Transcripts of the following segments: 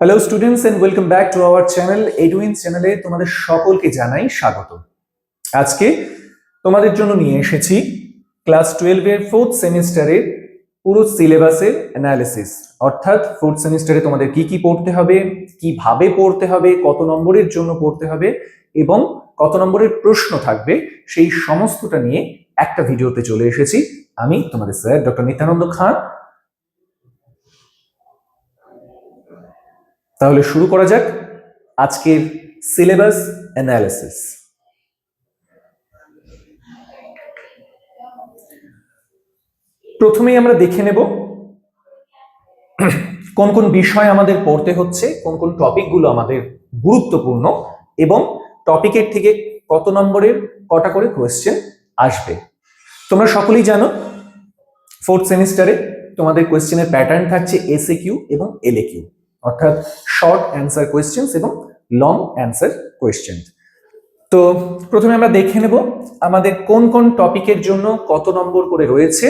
Hello students and welcome back to our channel এডুইনস চ্যানেলে তোমাদের সকলকে জানাই স্বাগত। আজকে তোমাদের জন্য নিয়ে এসেছি ক্লাস 12 এর 4th সেমিস্টারের পুরো সিলেবাসের অ্যানালিসিস। অর্থাৎ 4th সেমিস্টারে তোমাদের কি কি পড়তে হবে, কিভাবে পড়তে হবে, কত নম্বরের জন্য পড়তে হবে এবং কত নম্বরের প্রশ্ন থাকবে, সেই সমস্তটা নিয়ে একটা ভিডিওতে চলে এসেছি। আমি তোমাদের স্যার ডক্টর নিত্যানন্দ খান। তাহলে শুরু করা যাক আজকের সিলেবাস অ্যানালিসিস। প্রথমেই আমরা দেখে নেব কোন কোন বিষয় আমাদের পড়তে হচ্ছে, কোন কোন টপিকগুলো আমাদের গুরুত্বপূর্ণ এবং টপিকের থেকে কত নম্বরের কটা করে কোয়েশ্চেন আসবে। তোমরা সকলেই জানো 4th সেমিস্টারে তোমাদের কোয়েশ্চেনের প্যাটার্ন থাকছে এসএকিউ এবং এলএকিউ, অর্থাৎ শর্ট অ্যান্সার কোয়েশ্চেন্স এবং লং অ্যান্সার কোয়েশ্চেন। তো প্রথমে আমরা দেখে নেব আমাদের কোন কোন টপিকের জন্য কত নম্বর করে রয়েছে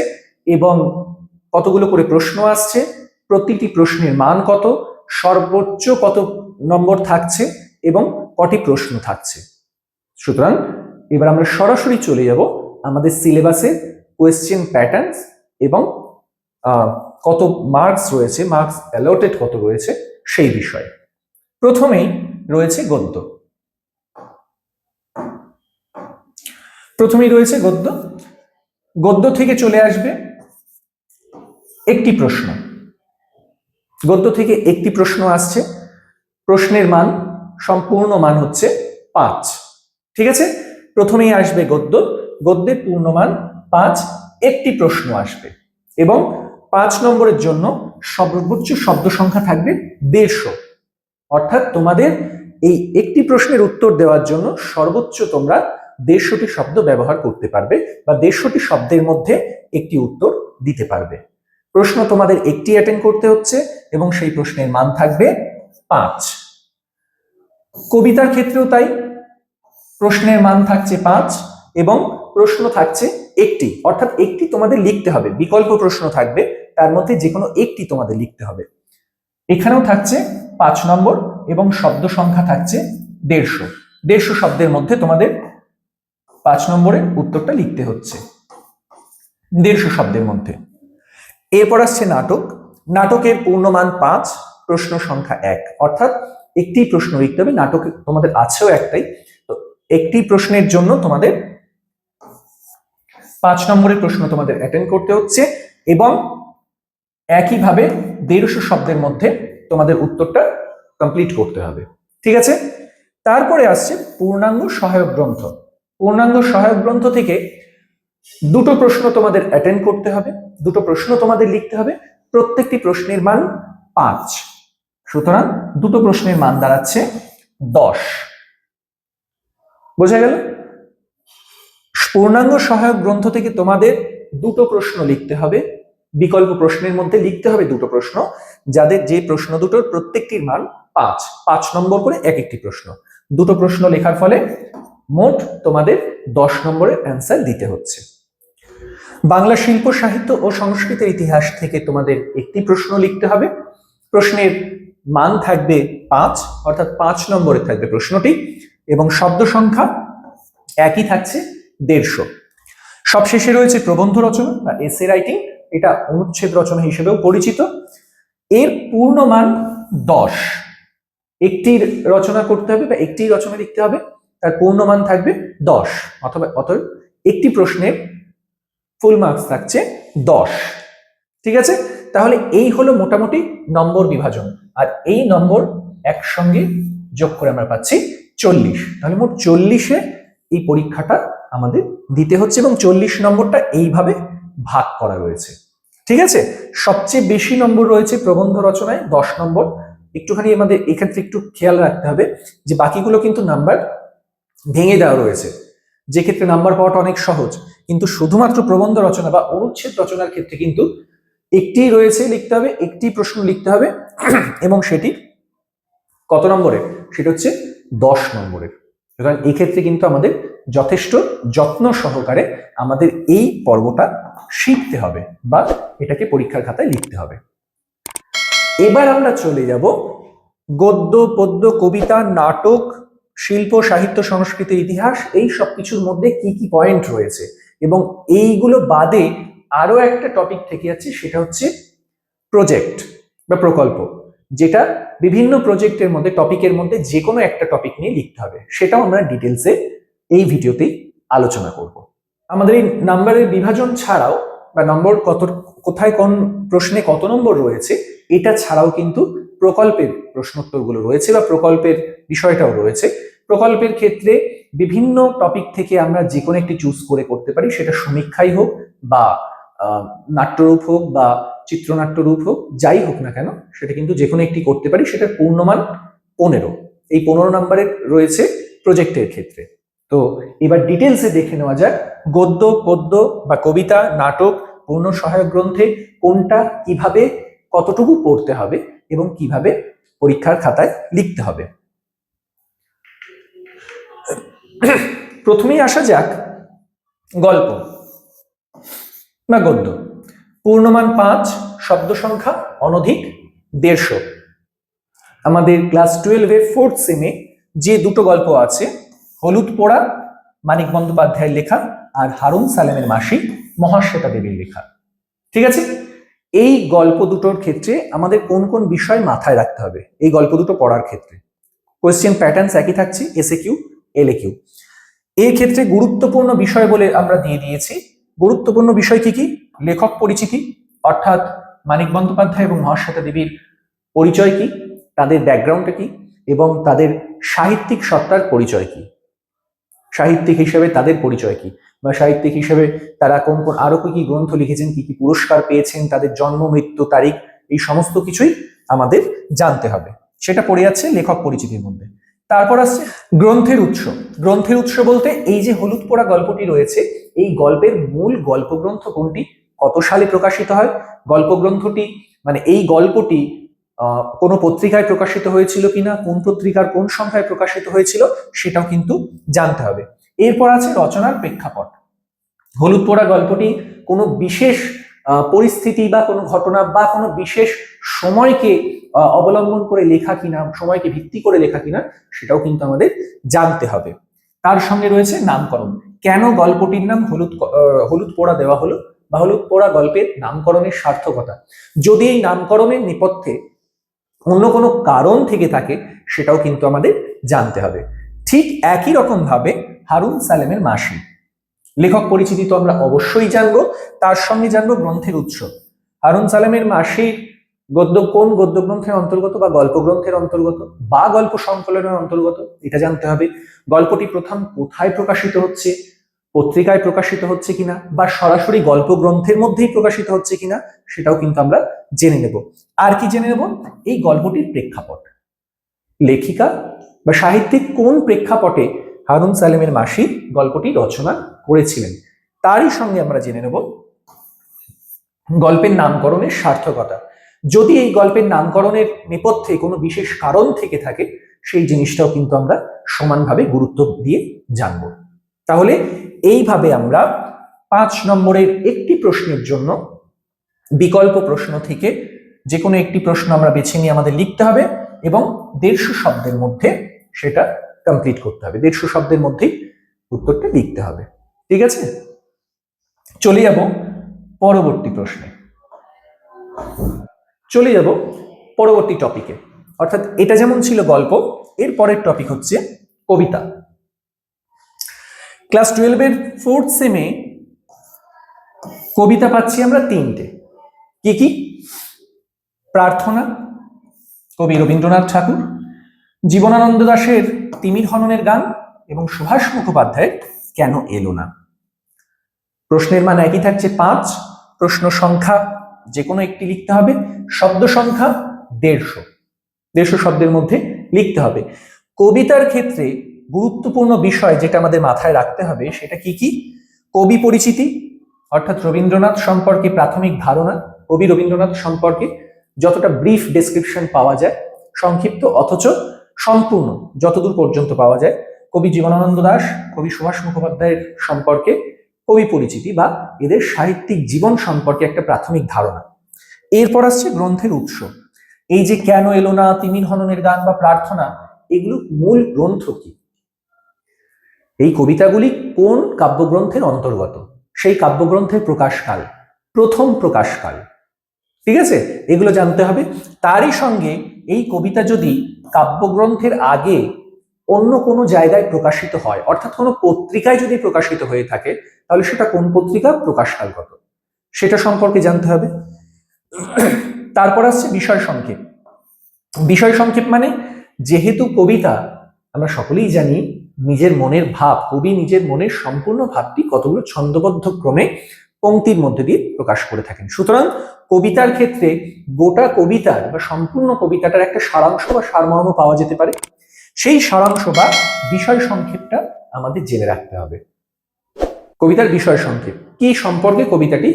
এবং কতগুলো করে প্রশ্ন আসছে, প্রতিটি প্রশ্নের মান কত, সর্বোচ্চ কত নম্বর থাকছে এবং কটি প্রশ্ন থাকছে। সুতরাং এবার আমরা সরাসরি চলে যাব আমাদের সিলেবাসে কোয়েশ্চেন প্যাটার্নস এবং কত মার্কস রয়েছে, মার্কস অ্যালটেড কত রয়েছে সেই বিষয়ে। প্রথমেই রয়েছে গদ্য। গদ্য থেকে চলে আসবে একটি প্রশ্ন। গদ্য থেকে একটি প্রশ্ন আসছে, প্রশ্নের মান সম্পূর্ণ মান হচ্ছে 5। ঠিক আছে, প্রথমেই আসবে গদ্য, গদ্যের পূর্ণমান 5, একটি প্রশ্ন আসবে এবং 5 নম্বরের জন্য সর্বোচ্চ শব্দ সংখ্যা থাকবে 150। অর্থাৎ তোমাদের এই একটি প্রশ্নের উত্তর দেওয়ার জন্য সর্বোচ্চ তোমরা 150টি শব্দ ব্যবহার করতে পারবে বা 150টি শব্দের মধ্যে একটি উত্তর দিতে পারবে। প্রশ্ন তোমাদের একটি অ্যাটেন্ড করতে হচ্ছে এবং সেই প্রশ্নের মান থাকবে 5। কবিতার ক্ষেত্রেও তাই, প্রশ্নের মান থাকছে 5 এবং প্রশ্ন থাকছে একটি, অর্থাৎ একটি তোমাদের লিখতে হবে, বিকল্প প্রশ্ন থাকবে, তার মধ্যে যে কোনো একটি তোমাদের লিখতে হবে। এখানেও থাকছে 5 নম্বর এবং শব্দ সংখ্যা থাকছে 150 শব্দের মধ্যে তোমাদের 5 নম্বরের উত্তরটা লিখতে হচ্ছে 150 শব্দের মধ্যে। এরপর আসছে নাটক। নাটকের পূর্ণমান 5, প্রশ্ন সংখ্যা 1, অর্থাৎ একটি প্রশ্ন লিখতে হবে। নাটকে তোমাদের আছেও একটাই, তো একটি প্রশ্নের জন্য তোমাদের 5 নম্বরের প্রশ্ন তোমাদের অ্যাটেন্ড করতে হচ্ছে এবং একইভাবে 150 শব্দের মধ্যে তোমাদের উত্তরটা কমপ্লিট করতে হবে। ঠিক আছে, তারপরে আসছে পূর্ণাঙ্গ সহায়ক গ্রন্থ। পূর্ণাঙ্গ সহায়ক গ্রন্থ থেকে দুটো প্রশ্ন তোমাদের অ্যাটেন্ড করতে হবে, দুটো প্রশ্ন তোমাদের লিখতে হবে, প্রত্যেকটি প্রশ্নের মান 5। সুতরাং দুটো প্রশ্নের মান দাঁড়াচ্ছে 10। বোঝা গেল? পূর্ণাঙ্গ সহায়ক গ্রন্থ থেকে তোমাদের দুটো প্রশ্ন লিখতে হবে, বিকল্প প্রশ্নের মধ্যে লিখতে হবে দুটো প্রশ্ন, যাদের যে প্রশ্ন দুটোর প্রত্যেকটির মান 5 নম্বর করে এক একটি প্রশ্ন। দুটো প্রশ্ন লেখার ফলে মোট তোমাদের 10 নম্বরের অ্যান্সার দিতে হচ্ছে। বাংলা শিল্প সাহিত্য ও সংস্কৃতির ইতিহাস থেকে তোমাদের একটি প্রশ্ন লিখতে হবে, প্রশ্নের মান থাকবে 5, অর্থাৎ 5 নম্বরে থাকবে প্রশ্নটি এবং শব্দ সংখ্যা একই থাকছে 150। সবশেষে রয়েছে প্রবন্ধ রচনা বা এসে রাইটিং, এটা অনুচ্ছেদ রচনা হিসেবেও পরিচিত। এর পূর্ণ মান 10, একটি রচনা করতে হবে বা একটি রচনা লিখতে হবে, তার পূর্ণ মান থাকবে 10, অতএব একটি প্রশ্নের ফুল মার্কস থাকছে 10। ঠিক আছে, তাহলে এই হলো মোটামুটি নম্বর বিভাজন, আর এই নম্বর একসঙ্গে যোগ করে আমরা পাচ্ছি 40। তাহলে মোট 40-এ এই পরীক্ষাটা আমাদের দিতে হচ্ছে এবং 40 নম্বরটা এইভাবে ভাগ করা রয়েছে। ঠিক আছে, সবচেয়ে বেশি নম্বর রয়েছে প্রবন্ধ রচনায় 10 নম্বর। একটুখানি আমাদের এক্ষেত্রে একটু খেয়াল রাখতে হবে যে বাকিগুলো কিন্তু নাম্বার ভেঙে দেওয়া রয়েছে, যে ক্ষেত্রে নাম্বার পাওয়াটা অনেক সহজ, কিন্তু শুধুমাত্র প্রবন্ধ রচনা বা অনুচ্ছেদ রচনার ক্ষেত্রে কিন্তু একটি রয়েছে লিখতে হবে, একটি প্রশ্ন লিখতে হবে এবং সেটি কত নম্বরের, সেটা হচ্ছে 10 নম্বরের। সুতরাং এই ক্ষেত্রে কিন্তু আমাদের যথেষ্ট যত্ন সহকারে আমাদের এই পর্বটা শিখতে হবে বা এটাকে পরীক্ষার খাতায় লিখতে হবে। এবার আমরা চলে যাব গদ্য, পদ্য, কবিতা, নাটক, শিল্প, সাহিত্য, সংস্কৃতির ইতিহাস, এই সব কিছুর মধ্যে কি কি পয়েন্ট রয়েছে, এবং এইগুলো বাদে আরো একটা টপিক থেকে আছে, সেটা হচ্ছে প্রজেক্ট বা প্রকল্প, যেটা বিভিন্ন প্রজেক্টের মধ্যে টপিকের মধ্যে যে কোনো একটা টপিক নিয়ে লিখতে হবে। সেটাও আমরা ডিটেলসে এই ভিডিওতেই আলোচনা করব। আমাদের এই নাম্বারের বিভাজন ছাড়াও বা নম্বর কত, কোথায় কোন প্রশ্নে কত নম্বর রয়েছে, এটা ছাড়াও কিন্তু প্রকল্পের প্রশ্নোত্তরগুলো রয়েছে বা প্রকল্পের বিষয়টাও রয়েছে। প্রকল্পের ক্ষেত্রে বিভিন্ন টপিক থেকে আমরা যে কোনো একটি চুজ করে করতে পারি, সেটা সমীক্ষাই হোক বা নাট্যরূপ হোক বা চিত্রনাট্য রূপ হোক, যাই হোক না কেন সেটা কিন্তু যে কোনো একটি করতে পারি। সেটার পূর্ণমান 15, এই 15 নম্বরের রয়েছে প্রজেক্টের ক্ষেত্রে। তো এবার ডিটেলসে দেখে নেওয়া যাক গদ্য, পদ্য বা কবিতা, নাটক, পূর্ণ সহায়ক গ্রন্থে কোনটা কিভাবে কতটুকু পড়তে হবে এবং কিভাবে পরীক্ষার খাতায় লিখতে হবে। প্রথমেই আসা যাক গল্প বা গদ্য। পূর্ণমান 5, শব্দ সংখ্যা অনধিক 150। আমাদের ক্লাস 12-এর 4th সেমে যে দুটো গল্প আছে, হলুদ পোড়া মানিক বন্দ্যোপাধ্যায়ের লেখা আর হারুন সালেমের মাসি মহাশ্বেতা দেবীর লেখা, ঠিক আছে? এই গল্প দুটোর ক্ষেত্রে আমাদের কোন কোন বিষয় মাথায় রাখতে হবে এই গল্প দুটো পড়ার ক্ষেত্রে? কোয়েশ্চেন প্যাটার্নস একই থাকছে, এসএকিউ, এলএকিউ। এই ক্ষেত্রে গুরুত্বপূর্ণ বিষয় বলে আমরা দিয়ে দিয়েছি। গুরুত্বপূর্ণ বিষয় কি কি? লেখক পরিচিতি, অর্থাৎ মানিক বন্দ্যোপাধ্যায় এবং মহাশ্বেতা দেবীর পরিচয় কি, তাদের ব্যাকগ্রাউন্ডটা কি, এবং তাদের সাহিত্যিক সত্তার পরিচয় কি, সাহিত্যিক হিসেবে তাদের পরিচয় কি, বা সাহিত্যিক হিসেবে তারা কোন কোন আরো কি কি গ্রন্থ লিখেছেন, কি কি পুরস্কার পেয়েছেন, তাদের জন্ম মৃত্যু তারিখ, এই সমস্ত কিছুই আমাদের জানতে হবে। সেটা পড়ে যাচ্ছে লেখক পরিচিতির মধ্যে। তারপর আসছে গ্রন্থের উৎস। গ্রন্থের উৎস বলতে এই যে হলুদ পোড়া গল্পটি রয়েছে, এই গল্পের মূল গল্পগ্রন্থ কোনটি, কত সালে প্রকাশিত হয় গল্পগ্রন্থটি, মানে এই গল্পটি কোনো পত্রিকায় প্রকাশিত হয়েছিল কিনা, কোন পত্রিকার কোন সংখ্যায় প্রকাশিত হয়েছিল, সেটাও কিন্তু জানতে হবে। এরপর আছে রচনার প্রেক্ষাপট। হলুদ পোড়া গল্পটি কোনো বিশেষ পরিস্থিতি বা কোনো ঘটনা বা কোনো বিশেষ সময়কে অবলম্বন করে লেখা কিনা, সময়কে ভিত্তি করে লেখা কিনা, সেটাও কিন্তু আমাদের জানতে হবে। তার সঙ্গে রয়েছে নামকরণ। কেন গল্পটির নাম হলুদ পোড়া দেওয়া হলো, বা হলুদ পোড়া গল্পের নামকরণের সার্থকতা। যদি এই নামকরণের নেপথ্যে অন্য কোনো কারণ থেকে থাকে, সেটাও কিন্তু আমাদের জানতে হবে। ঠিক একই রকম ভাবে হারুন সালেমের মাসি, লেখক পরিচিতি তো আমরা অবশ্যই জানবো, তার সঙ্গে জানবো গ্রন্থের উৎস। হারুন সালেমের মাসির গদ্য কোন গদ্য গ্রন্থের অন্তর্গত বা গল্প গ্রন্থের অন্তর্গত বা গল্প সংকলনের অন্তর্গত, এটা জানতে হবে। গল্পটি প্রথম কোথায় প্রকাশিত হচ্ছে, পত্রিকায় প্রকাশিত হচ্ছে কিনা, বা সরাসরি গল্প গ্রন্থের মধ্যেই প্রকাশিত হচ্ছে কিনা, সেটাও কিন্তু আমরা জেনে নেব। আর কি জেনে নেব? এই গল্পটির প্রেক্ষাপট, লেখিকা বা সাহিত্যিক কোন প্রেক্ষাপটে হারুন সালেমের মাসি গল্পটি রচনা করেছিলেন, তারই সঙ্গে আমরা জেনে নেব গল্পের নামকরণের সার্থকতা। যদি এই গল্পের নামকরণের নেপথ্যে কোনো বিশেষ কারণ থেকে থাকে, সেই জিনিসটাও কিন্তু আমরা সমানভাবে গুরুত্ব দিয়ে জানব। তাহলে এইভাবে আমরা 5 নম্বরের একটি প্রশ্নের জন্য বিকল্প প্রশ্ন থেকে যে কোনো একটি প্রশ্ন আমরা বেছে নিয়ে আমাদের লিখতে হবে, এবং 150 শব্দের মধ্যে সেটা কমপ্লিট করতে হবে। 150 শব্দের মধ্যেই উত্তরটা লিখতে হবে, ঠিক আছে? চলে যাব পরবর্তী প্রশ্নে, চলে যাব পরবর্তী টপিকে। অর্থাৎ এটা যেমন ছিল গল্প, এর পরের টপিক হচ্ছে কবিতা। ক্লাস 12-এর 4th সেমে কবিতা পাচ্ছি আমরা 3টে। কি কি? প্রার্থনা, কবি রবীন্দ্রনাথ ঠাকুর, জীবনানন্দ দাশের তিমির হননের গান, এবং সুভাষ মুখোপাধ্যায়ের কেন এলো না। প্রশ্নের মান একই থাকছে 5, প্রশ্ন সংখ্যা যে কোনো একটি লিখতে হবে, শব্দ সংখ্যা 150 শব্দের মধ্যে লিখতে হবে। কবিতার ক্ষেত্রে গুরুত্বপূর্ণ বিষয় যেটা আমাদের মাথায় রাখতে হবে, সেটা কি কি? কবি পরিচিতি, অর্থাৎ রবীন্দ্রনাথ সম্পর্কে প্রাথমিক ধারণা, কবি রবীন্দ্রনাথ সম্পর্কে যতটা ব্রিফ ডেসক্রিপশন পাওয়া যায়, সংক্ষিপ্ত অথচ সম্পূর্ণ যতদূর পর্যন্ত পাওয়া যায়। কবি জীবনানন্দ দাশ, কবি সুভাষ মুখোপাধ্যায়ের সম্পর্কে কবি পরিচিতি বা এদের সাহিত্যিক জীবন সম্পর্কে একটা প্রাথমিক ধারণা। এরপর আসছে গ্রন্থের উৎস। এই যে কেন এলো না, তিমির হননের গান বা প্রার্থনা, এগুলো মূল গ্রন্থ কি, এই কবিতাগুলি কোন কাব্যগ্রন্থের অন্তর্গত, সেই কাব্যগ্রন্থের প্রকাশকাল, প্রথম প্রকাশকাল, ঠিক আছে, এগুলো জানতে হবে। তারই সঙ্গে এই কবিতা যদি কাব্যগ্রন্থের আগে অন্য কোনো জায়গায় প্রকাশিত হয়, অর্থাৎ কোনো পত্রিকায় যদি প্রকাশিত হয়ে থাকে, তাহলে সেটা কোন পত্রিকা, প্রকাশকাল কত, সেটা সম্পর্কে জানতে হবে। তারপর আসছে বিষয় সংক্ষেপ। বিষয় সংক্ষেপ মানে, যেহেতু কবিতা আমরা সকলেই জানি নিজের মনের ভাব, কবি নিজের মনের সম্পূর্ণ ভাবটি কতগুলো ছন্দবদ্ধ ক্রমে পংক্তির মধ্যে দিয়ে প্রকাশ করে থাকেন, সুতরাং কবিতার ক্ষেত্রে গোটা কবিতার বা সম্পূর্ণ কবিতাটার একটা সারাংশ বা সারমর্ম পাওয়া যেতে পারে। সেই সারাংশ বা বিষয় সংক্ষেপটা আমাদের জেনে রাখতে হবে। কবিতার বিষয় সংক্ষেপ, কি সম্পর্কে কবিতাটি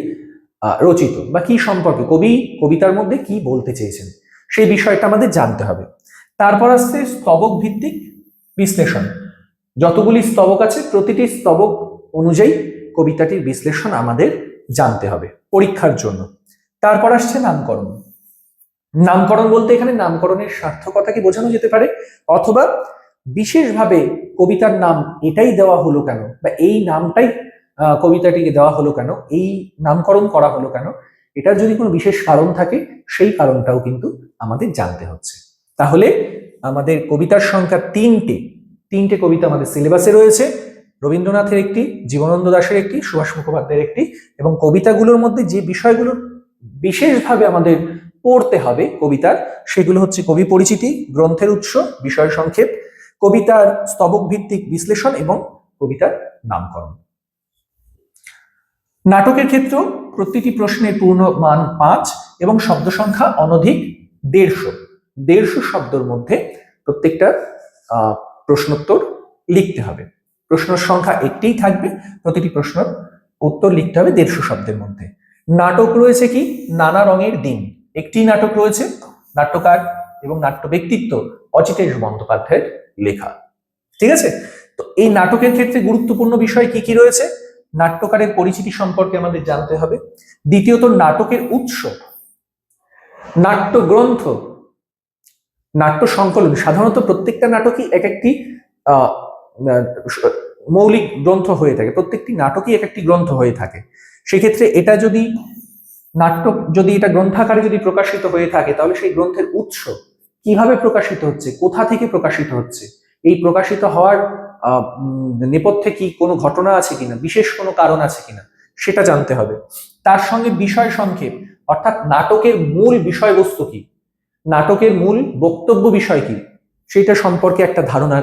রচিত বা কি সম্পর্কে কবি কবিতার মধ্যে কি বলতে চেয়েছেন, সেই বিষয়টা আমাদের জানতে হবে। তারপর আসছে স্তবক ভিত্তিক বিশ্লেষণ। যতগুলি স্তবক আছে প্রতিটি স্তবক অনুযায়ী কবিতাটির বিশ্লেষণ আমাদের জানতে হবে পরীক্ষার জন্য। তারপর আসছে নামকরণ। নামকরণ বলতে এখানে নামকরণের সার্থকতা কি বোঝানো যেতে পারে, অথবা বিশেষভাবে কবিতার নাম এটাই দেওয়া হলো কেন, বা এই নামটাই কবিতাটিকে দেওয়া হলো কেন, এই নামকরণ করা হলো কেন, এটার যদি কোনো বিশেষ কারণ থাকে সেই কারণটাও কিন্তু আমাদের জানতে হচ্ছে। তাহলে আমাদের কবিতার সংখ্যা তিনটে কবিতা আমাদের সিলেবাসে রয়েছে। রবীন্দ্রনাথের একটি, জীবনানন্দ দাশের একটি, সুভাষ মুখোপাধ্যায়ের একটি, এবং কবিতাগুলোর মধ্যে যে বিষয়গুলো বিশেষভাবে আমাদের পড়তে হবে কবিতার, সেগুলো হচ্ছে কবি পরিচিতি, গ্রন্থের উৎস, বিষয় সংক্ষেপ, কবিতার স্তবক ভিত্তিক বিশ্লেষণ এবং কবিতার নামকরণ। নাটকের ক্ষেত্রেও প্রতিটি প্রশ্নের পূর্ণ মান 5 এবং শব্দ সংখ্যা অনধিক 150 শব্দের মধ্যে প্রত্যেকটা প্রশ্নোত্তর লিখতে হবে। প্রশ্ন সংখ্যা একটিই থাকবে, প্রতিটি প্রশ্নের উত্তর লিখতে হবে 150 শব্দের মধ্যে। নাটক রয়েছে কি, নানা রঙের দিন, একটি নাটক রয়েছে, নাট্যকার এবং নাট্য ব্যক্তিত্ব অচিতেশ বন্দ্যোপাধ্যায়ের লেখা, ঠিক আছে। তো এই নাটকের ক্ষেত্রে গুরুত্বপূর্ণ বিষয় কি কি রয়েছে, নাট্যকারের পরিচিতি সম্পর্কে আমাদের জানতে হবে। দ্বিতীয়ত নাটকের উৎস, নাট্যগ্রন্থ, নাট্য সংকলন। সাধারণত প্রত্যেকটা নাটকই এক একটি মৌলিক গ্রন্থ হয়ে থাকে, প্রত্যেকটি নাটকই এক একটি গ্রন্থ হয়ে থাকে। সেক্ষেত্রে এটা যদি নাটক, যদি এটা গ্রন্থাকারে যদি প্রকাশিত হয়ে থাকে, তাহলে সেই গ্রন্থের উৎস কিভাবে প্রকাশিত হচ্ছে, কোথা থেকে প্রকাশিত হচ্ছে, এই প্রকাশিত হওয়ার নেপথ্যে কি কোনো ঘটনা আছে কিনা, বিশেষ কোনো কারণ আছে কিনা, সেটা জানতে হবে। তার সঙ্গে বিষয় সংক্ষেপ, অর্থাৎ নাটকের মূল বিষয়বস্তু কি, নাটকের মূল বক্তব্য বিষয় কি, সেইটা সম্পর্কে একটা ধারণা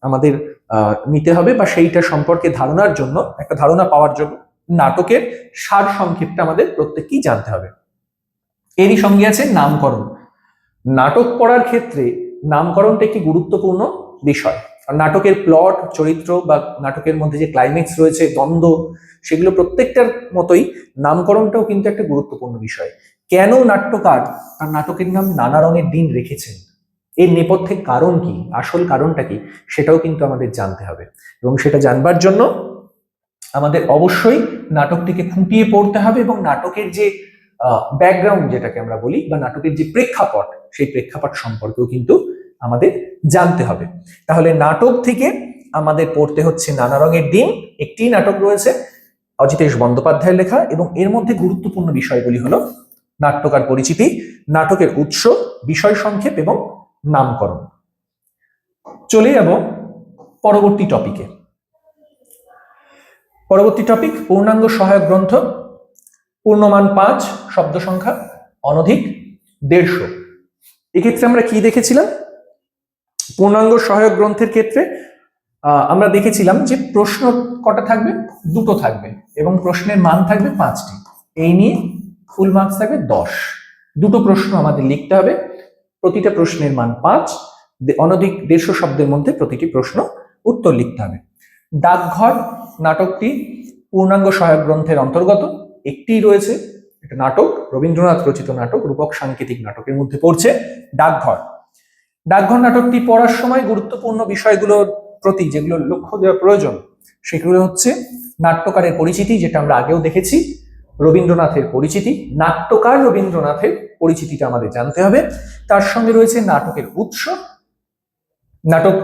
আমাদের নিতে হবে, বা সেইটা সম্পর্কে ধারণার জন্য, একটা ধারণা পাওয়ার জন্য নাটকের সার সংক্ষেপটা আমাদের প্রত্যেককেই জানতে হবে। এরই সঙ্গে আছে নামকরণ। নাটক পড়ার ক্ষেত্রে নামকরণটা একটি গুরুত্বপূর্ণ বিষয়। আর নাটকের প্লট, চরিত্র বা নাটকের মধ্যে যে ক্লাইম্যাক্স রয়েছে, দ্বন্দ্ব, সেগুলো প্রত্যেকটার মতোই নামকরণটাও কিন্তু একটা গুরুত্বপূর্ণ বিষয়। কেন নাট্যকার তার নাটকের নাম নানা রঙের দিন রেখেছেন, এর নেপথ্যে কারণ কি, আসল কারণটা কি, সেটাও কিন্তু আমাদের জানতে হবে। এবং সেটা জানবার জন্য আমাদের অবশ্যই নাটকটিকে খুঁটিয়ে পড়তে হবে, এবং নাটকের যে ব্যাকগ্রাউন্ড যেটাকে আমরা বলি, বা নাটকের যে প্রেক্ষাপট, সেই প্রেক্ষাপট সম্পর্কেও কিন্তু আমাদের জানতে হবে। তাহলে নাটক থেকে আমাদের পড়তে হচ্ছে নানা রঙের দিন, একটি নাটক রয়েছে অজিতেশ বন্দ্যোপাধ্যায়ের লেখা, এবং এর মধ্যে গুরুত্বপূর্ণ বিষয়গুলি হলো নাট্যকার পরিচিতি, নাটকের উৎস, বিষয় সংক্ষেপ এবং নামকরণ। চলে যাব পরবর্তী টপিকে। পরবর্তী টপিক পূর্ণাঙ্গ সহায়ক গ্রন্থ, পূর্ণমান 5, শব্দ সংখ্যা অনধিক 150। এক্ষেত্রে আমরা কি দেখেছিলাম, পূর্ণাঙ্গ সহায়ক গ্রন্থের ক্ষেত্রে আমরা দেখেছিলাম যে প্রশ্ন কটা থাকবে, 2টো থাকবে, এবং প্রশ্নের মান থাকবে 5টি, এই নিয়ে ফুল মার্কস থাকবে 10। 2টো প্রশ্ন আমাদের লিখতে হবে, প্রতিটা প্রশ্নের মান 5, অনধিক 150 শব্দের মধ্যে প্রতিটি প্রশ্ন উত্তর লিখতে হবে। ডাকঘর নাটকটি পূর্ণাঙ্গ সহায়ক গ্রন্থের অন্তর্গত, একটি রয়েছে, এটা নাটক, রবীন্দ্রনাথ রচিত নাটক, রূপক সাংকেতিক নাটকের মধ্যে পড়ছে ডাকঘর। ডাকঘর নাটকটি পড়ার সময় গুরুত্বপূর্ণ বিষয়গুলোর প্রতি যেগুলো লক্ষ্য দেওয়া প্রয়োজন, সেগুলো হচ্ছে নাট্যকারের পরিচিতি, যেটা আমরা আগেও দেখেছি, রবীন্দ্রনাথের পরিচিতি, নাট্যকার রবীন্দ্রনাথের পরিচিতিটা আমাদের জানতে হবে। তার সঙ্গে রয়েছে নাটকের উৎস, নাটক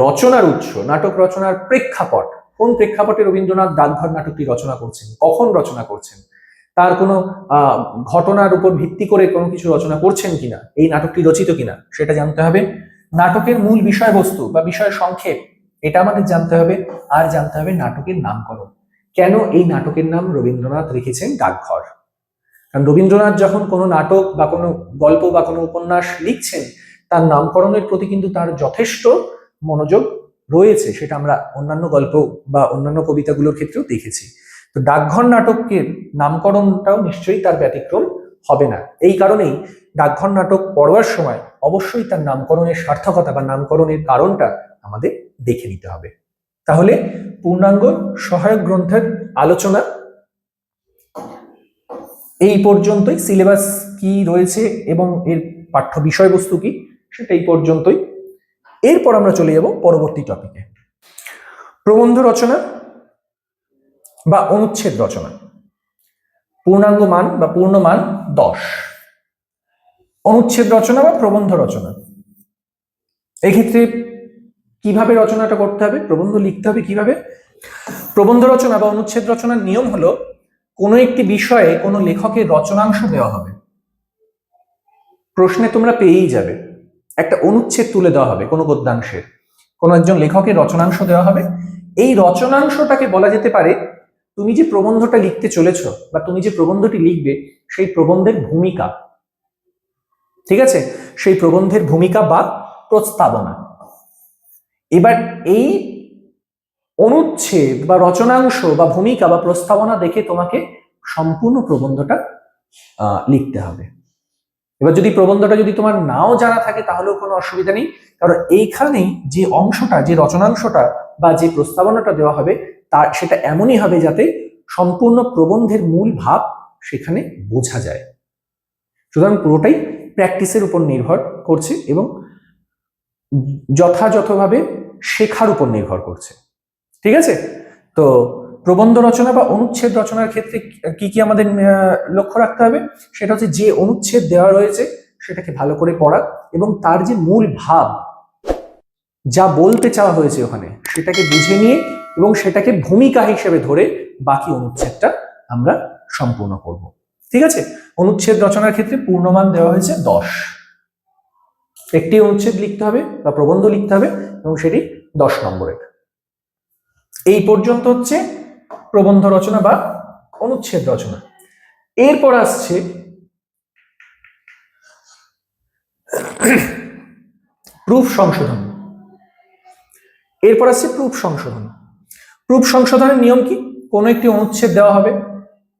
রচনার উৎস, নাটক রচনার প্রেক্ষাপট, কোন প্রেক্ষাপটে রবীন্দ্রনাথ ডাকঘর নাটকটি রচনা করছেন, কখন রচনা করছেন, তার কোনো ঘটনার উপর ভিত্তি করে কোনো কিছু রচনা করছেন কিনা, এই নাটকটি রচিত কিনা সেটা জানতে হবে। নাটকের মূল বিষয়বস্তু বা বিষয় সংক্ষেপ এটা আমাদের জানতে হবে। আর জানতে হবে নাটকের নামকরণ, কেন এই নাটকের নাম রবীন্দ্রনাথ রেখেছেন ডাকঘর। কারণ রবীন্দ্রনাথ যখন কোনো নাটক বা কোনো গল্প বা কোনো উপন্যাস লিখছেন, তার নামকরণের প্রতি কিন্তু তার যথেষ্ট মনোযোগ রয়েছে, সেটা আমরা অন্যান্য গল্প বা অন্যান্য কবিতাগুলোর ক্ষেত্রেও দেখেছি। তো ডাকঘর নাটকের নামকরণটাও নিশ্চয়ই তার ব্যতিক্রম হবে না। এই কারণেই ডাকঘর নাটক পড়বার সময় অবশ্যই তার নামকরণের সার্থকতা বা নামকরণের কারণটা আমাদের দেখে নিতে হবে। তাহলে পূর্ণাঙ্গ সহায়ক গ্রন্থের আলোচনা এই পর্যন্তই। সিলেবাস কি রয়েছে এবং এর পাঠ্য বিষয়বস্তু কি সেটা এই পর্যন্তই। এরপর আমরা চলে যাব পরবর্তী টপিকে, প্রবন্ধ রচনা বা অনুচ্ছেদ রচনা। পূর্ণাঙ্গ মান বা পূর্ণ মান 10। অনুচ্ছেদ রচনা বা প্রবন্ধ রচনা, এক্ষেত্রে কিভাবে রচনাটা করতে হবে, প্রবন্ধ লিখতে হবে কিভাবে। প্রবন্ধ রচনা বা অনুচ্ছেদ রচনার নিয়ম হলো, কোনো একটি বিষয়ে কোনো লেখকের রচনাংশ দেওয়া হবে, প্রশ্নে তোমরা পেয়েই যাবে, একটা অনুচ্ছেদ তুলে দেওয়া হবে কোনো গদ্যাংশের, কোনো একজন লেখকের রচনাংশ দেওয়া হবে। এই রচনাংশটাকে বলা যেতে পারে তুমি যে প্রবন্ধটা লিখতে চলেছো বা তুমি যে প্রবন্ধটি লিখবে সেই প্রবন্ধের ভূমিকা, ঠিক আছে, সেই প্রবন্ধের ভূমিকা বা প্রস্তাবনা। এবার এই অনুচ্ছেদ বা রচনাংশ বা ভূমিকা বা প্রস্তাবনা দেখে তোমাকে সম্পূর্ণ প্রবন্ধটা লিখতে হবে। এবার যদি প্রবন্ধটা যদি তোমার নাও জানা থাকে তাহলেও কোনো অসুবিধা নেই, কারণ এইখানেই যে অংশটা, যে রচনাংশটা বা যে প্রস্তাবনাটা দেওয়া হবে তার সেটা এমনই হবে যাতে সম্পূর্ণ প্রবন্ধের মূল ভাব সেখানে বোঝা যায়। সুতরাং পুরোটাই প্র্যাকটিসের উপর নির্ভর করছে এবং যথাযথভাবে শেখার উপর নির্ভর করছে, ঠিক আছে। তো প্রবন্ধ রচনা বা অনুচ্ছেদ রচনার ক্ষেত্রে কি কি আমাদের লক্ষ্য রাখতে হবে, সেটা হচ্ছে যে অনুচ্ছেদ দেওয়া রয়েছে সেটাকে ভালো করে পড়া এবং তার যে মূল ভাব, যা বলতে চাওয়া হয়েছে ওখানে সেটাকে বুঝে নিয়ে এবং সেটাকে ভূমিকা হিসেবে ধরে বাকি অনুচ্ছেদটা আমরা সম্পূর্ণ করব, ঠিক আছে। অনুচ্ছেদ রচনার ক্ষেত্রে পূর্ণমান দেওয়া হয়েছে 10। একটি অনুচ্ছেদ লিখতে হবে বা প্রবন্ধ লিখতে হবে এবং সেটি 10 নম্বরের। এই পর্যন্ত হচ্ছে প্রবন্ধ রচনা বা অনুচ্ছেদ রচনা। এরপর আসছে প্রুফ সংশোধন। এরপর আসছে প্রুফ সংশোধন। প্রুফ সংশোধনের নিয়ম কি, কোনো একটি অনুচ্ছেদ দেওয়া হবে,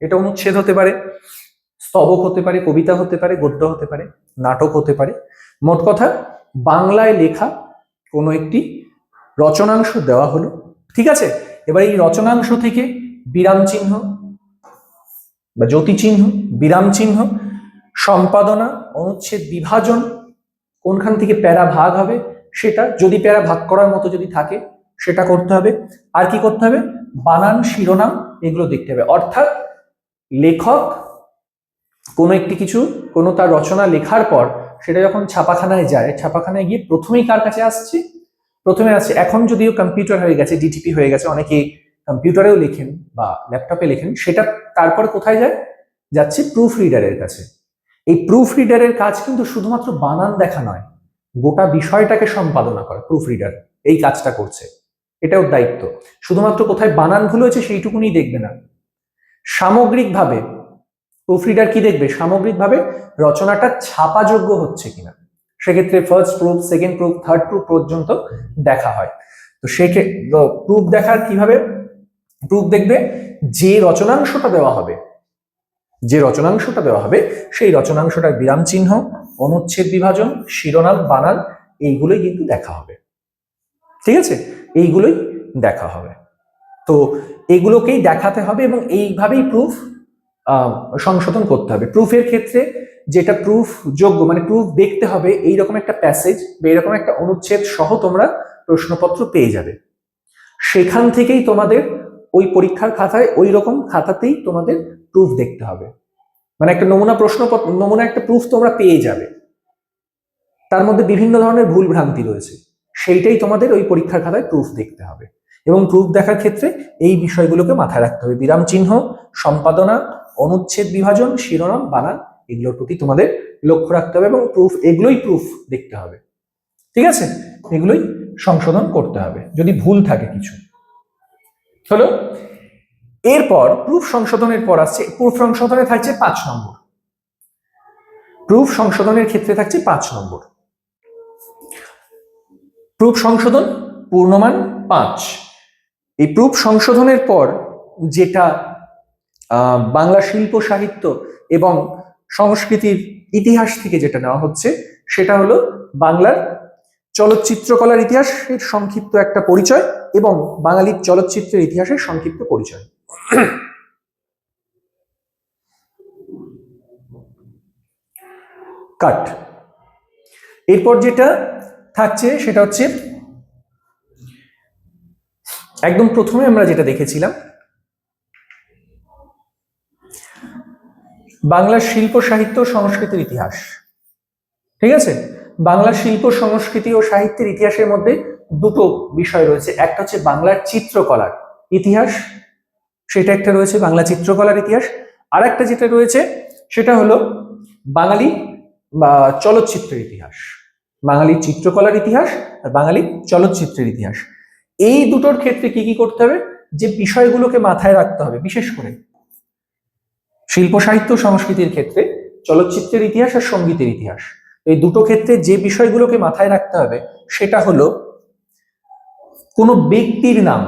এটা অনুচ্ছেদ হতে পারে, স্তবক হতে পারে, কবিতা হতে পারে, গদ্য হতে পারে, নাটক হতে পারে। মোট কথা বাংলায় লেখা কোনো একটি রচনাংশ দেওয়া হলো, ঠিক আছে। এবার এই রচনাংশ থেকে বিরাম চিহ্ন বা জ্যোতি চিহ্ন, বিরাম চিহ্ন, সম্পাদনা, অনুচ্ছেদ বিভাজন, কোনখান থেকে প্যারা ভাগ হবে সেটা, যদি প্যারা ভাগ করার মতো যদি থাকে সেটা করতে হবে। আর কি করতে হবে, বানান, শিরোনাম এগুলো দেখতে হবে। অর্থাৎ লেখক কোনো একটি কিছু, কোনো তার রচনা লেখার পর সেটা যখন ছাপাখানায় যায়, ছাপাখানায় গিয়ে প্রথমেই কার কাছে আসছে, প্রথমে আসছে, এখন যদিও কম্পিউটার হয়ে গেছে, ডিটিপি হয়ে গেছে, অনেকে কম্পিউটারেও লেখেন বা ল্যাপটপে লেখেন, সেটা তারপর কোথায় যায়, যাচ্ছে প্রুফ রিডারের কাছে। এই প্রুফ রিডারের কাজ কিন্তু শুধুমাত্র বানান দেখা নয়, গোটা বিষয়টাকে সম্পাদনা করা। প্রুফ রিডার এই কাজটা করছে, এটাও দায়িত্ব। শুধুমাত্র কোথায় বানান ভুল হয়েছে সেইটুকুনি দেখবে না, সামগ্রিকভাবে প্রুফ রিডার কি দেখবে, সামগ্রিকভাবে রচনাটা ছাপাযোগ্য হচ্ছে কিনা। সেক্ষেত্রে first proof, second proof, third proof পর্যন্ত দেখা হয়। তো সেক্ষেত্রে প্রুফ দেখার কিভাবে, প্রুফ দেখবে যে রচনাংশটা দেওয়া হবে, যে রচনাংশটা দেওয়া হবে সেই রচনাংশটার বিরাম চিহ্ন, অনুচ্ছেদ বিভাজন, শিরোনাম, বানান এইগুলোই কিন্তু দেখা হবে, ঠিক আছে, এইগুলোই দেখা হবে। তো এগুলোকেই দেখাতে হবে এবং এইভাবেই প্রুফ সংশোধন করতে হবে। প্রুফের ক্ষেত্রে যেটা প্রুফ যোগ্য, মানে প্রুফ দেখতে হবে এইরকম একটা প্যাসেজ বা এরকম একটা অনুচ্ছেদ সহ তোমরা প্রশ্নপত্র পেয়ে যাবে, সেখান থেকেই তোমাদের ওই পরীক্ষার খাতায়, ওই রকম খাতাতেই তোমাদের প্রুফ দেখতে হবে। মানে একটা নমুনা নমুনা একটা প্রুফ তোমরা পেয়ে যাবে, তার মধ্যে বিভিন্ন ধরনের ভুল ভ্রান্তি রয়েছে, সেইটাই তোমাদের ওই পরীক্ষার খাতায় প্রুফ দেখতে হবে। এবং প্রুফ দেখার ক্ষেত্রে এই বিষয়গুলোকে মাথায় রাখতে হবে, বিরাম চিহ্ন, সম্পাদনা, অনুচ্ছেদ বিভাজন, শিরোনাম, বানান, এগুলোর প্রতি তোমাদের লক্ষ্য রাখতে হবে এবং এগুলোই প্রুফ দেখতে হবে। ঠিক আছে, এগুলোই সংশোধন করতে হবে যদি ভুল থাকে কিছু। হলো, এরপর প্রুফ সংশোধনের পর আসছে, প্রুফ সংশোধনে থাকছে 5 নম্বর। প্রুফ সংশোধনের ক্ষেত্রে থাকছে 5 নম্বর। প্রুফ সংশোধন পূর্ণমান 5। এই প্রুফ সংশোধনের পর যেটা বাংলা শিল্প সাহিত্য এবং সংস্কৃতির ইতিহাস থেকে যেটা নেওয়া হচ্ছে সেটা হলো বাংলার চলচ্চিত্রকলার ইতিহাসের সংক্ষিপ্ত একটা পরিচয় এবং বাঙালির চলচ্চিত্রের ইতিহাসের সংক্ষিপ্ত পরিচয়। কাট। এরপর যেটা থাকছে সেটা হচ্ছে একদম প্রথমে আমরা যেটা দেখেছিলাম, বাংলার শিল্প সাহিত্য সংস্কৃতির ইতিহাস। ঠিক আছে, বাংলার শিল্প সংস্কৃতি ও সাহিত্যের ইতিহাসের মধ্যে দুটো বিষয় রয়েছে, একটা হচ্ছে বাংলার চিত্রকলার ইতিহাস, সেটা একটা রয়েছে বাংলা চিত্রকলার ইতিহাস, আর একটা যেটা রয়েছে সেটা হলো বাঙালি বা চলচ্চিত্রের ইতিহাস, বাঙালির চিত্রকলার ইতিহাস আর বাঙালির চলচ্চিত্রের ইতিহাস। এই দুটোর ক্ষেত্রে কি কি করতে হবে, যে বিষয়গুলোকে মাথায় রাখতে হবে, বিশেষ করে শিল্প সাহিত্য সংস্কৃতির ক্ষেত্রে চলচ্চিত্রের ইতিহাস আর সঙ্গীতের ইতিহাস, এই দুটো ক্ষেত্রে যে বিষয়গুলোকে মাথায় রাখতে হবে সেটা হলো কোনো ব্যক্তির নাম,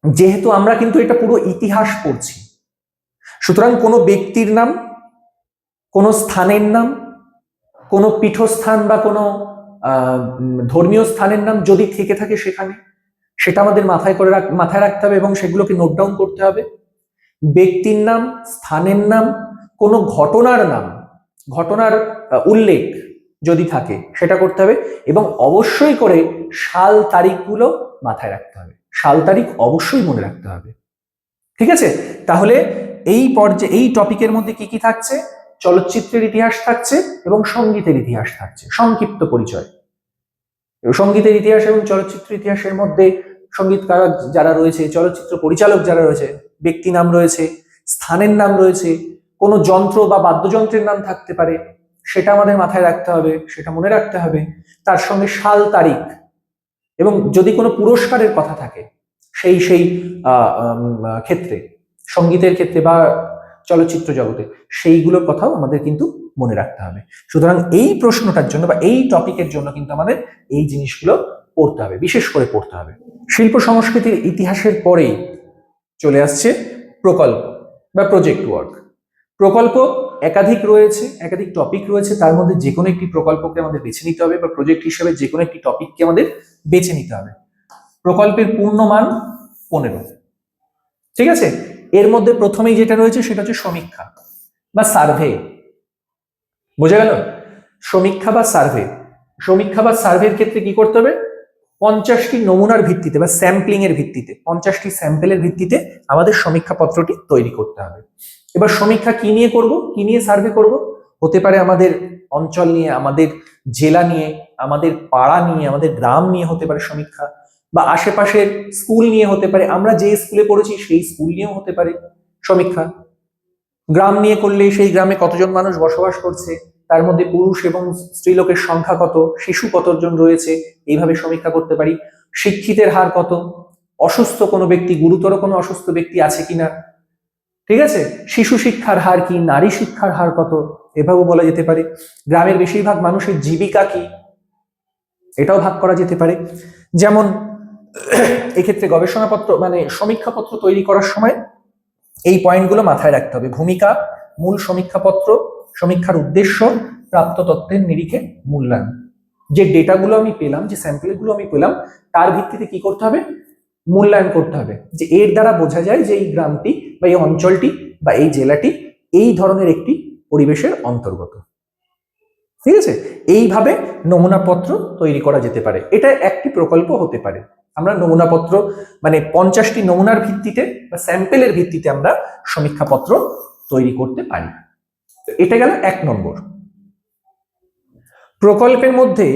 যেহেতু আমরা কিন্তু এটা পুরো ইতিহাস পড়ছি, সুতরাং কোনো ব্যক্তির নাম, কোনো স্থানের নাম, কোনো পীঠস্থান বা কোনো ধর্মীয় স্থানের নাম যদি থেকে থাকে সেখানে, সেটা আমাদের মাথায় রাখতে হবে এবং সেগুলোকে নোট ডাউন করতে হবে। ব্যক্তির নাম, স্থানের নাম, কোনো ঘটনার নাম, ঘটনার উল্লেখ যদি থাকে সেটা করতে হবে এবং অবশ্যই করে সাল তারিখগুলো মাথায় রাখতে হবে, সাল তারিখ অবশ্যই মনে রাখতে হবে। ঠিক আছে, তাহলে এই পর্যায়ে এই টপিকের মধ্যে কি কি থাকছে, চলচ্চিত্রের ইতিহাস থাকছে এবং সঙ্গীতের ইতিহাস থাকছে, সংক্ষিপ্ত পরিচয়। সঙ্গীতের ইতিহাস এবং চলচ্চিত্র ইতিহাসের মধ্যে সঙ্গীতকার যারা রয়েছে, চলচ্চিত্র পরিচালক যারা রয়েছে, ব্যক্তি নাম রয়েছে, স্থানের নাম রয়েছে, কোনো যন্ত্র বা বাদ্যযন্ত্রের নাম থাকতে পারে, সেটা আমাদের মাথায় রাখতে হবে, সেটা মনে রাখতে হবে। তার সঙ্গে সাল তারিখ এবং যদি কোনো পুরস্কারের কথা থাকে সেই ক্ষেত্রে, সঙ্গীতের ক্ষেত্রে বা চলচ্চিত্র জগতে, সেইগুলোর কথাও আমাদের কিন্তু মনে রাখতে হবে। সুতরাং এই প্রশ্নটার জন্য বা এই টপিকের জন্য কিন্তু আমাদের এই জিনিসগুলো পড়তে হবে, বিশেষ করে পড়তে হবে। শিল্প সংস্কৃতির ইতিহাসের পরেই চলে আসছে প্রকল্প বা প্রজেক্ট ওয়ার্ক। প্রকল্প একাধিক রয়েছে, একাধিক টপিক রয়েছে, তার মধ্যে যে কোনো একটি প্রকল্পকে আমাদের বেছে নিতে হবে বা প্রজেক্ট হিসেবে যে কোনো একটি টপিককে আমাদের বেছে নিতে হবে। প্রকল্পের পূর্ণমান 15। ঠিক আছে, এর মধ্যে প্রথমেই যেটা রয়েছে সেটা হচ্ছে সমীক্ষা বা সার্ভে। বোঝা গেল? সমীক্ষা বা সার্ভে। সমীক্ষা বা সার্ভের ক্ষেত্রে কি করতে হবে, 50টি নমুনার ভিত্তিতে বা স্যাম্পলিং এর ভিত্তিতে, 50টি স্যাম্পেলের ভিত্তিতে আমাদের সমীক্ষা পত্রটি তৈরি করতে হবে। এবার সমীক্ষা কি নিয়ে করব, কি নিয়ে সার্ভে করব, হতে পারে আমাদের অঞ্চল নিয়ে, আমাদের জেলা নিয়ে, আমাদের পাড়া নিয়ে, আমাদের গ্রাম নিয়ে হতে পারে সমীক্ষা, বা আশেপাশের স্কুল নিয়ে হতে পারে, আমরা যে স্কুলে পড়েছি সেই স্কুল নিয়েও হতে পারে সমীক্ষা। গ্রাম নিয়ে করলে সেই গ্রামে কতজন মানুষ বসবাস করছে, তার মধ্যে পুরুষ এবং স্ত্রীলোকের সংখ্যা কত, শিশু কতজন রয়েছে, এইভাবে সমীক্ষা করতে পারি। শিক্ষিতের হার কত, অসুস্থ কোনো ব্যক্তি, গুরুতর কোনো অসুস্থ ব্যক্তি আছে কিনা, ঠিক আছে, শিশু শিক্ষার হার কি, নারী শিক্ষার হার কত, এভাবেও বলা যেতে পারে। গ্রামের বেশিরভাগ মানুষের জীবিকা কি, এটাও ভাগ করা যেতে পারে। যেমন এক্ষেত্রে গবেষণাপত্র মানে সমীক্ষাপত্র তৈরি করার সময় এই পয়েন্টগুলো মাথায় রাখতে হবে। ভূমিকা, মূল সমীক্ষাপত্র, সমীক্ষার উদ্দেশ্য, প্রাপ্ত তথ্যের নিরিখে মূল্যায়ন। যে ডেটাগুলো আমি পেলাম, যে স্যাম্পলগুলো আমি পেলাম, তার ভিত্তিতে কি করতে হবে, মূল্যায়ন করতে হবে যে এর দ্বারা বোঝা যায় যে এই গ্রামটি বা এই অঞ্চলটি বা এই জেলাটি এই ধরনের একটি পরিবেশের অন্তর্গত। ঠিক আছে, এইভাবে নমুনাপত্র তৈরি করা যেতে পারে, এটা একটি প্রকল্প হতে পারে। আমরা নমুনাপত্র মানে 50টি নমুনার ভিত্তিতে বা স্যাম্পেলের ভিত্তিতে আমরা সমীক্ষাপত্র তৈরি করতে পারি। এটা গেল 1 নম্বর। প্রকল্পের মধ্যে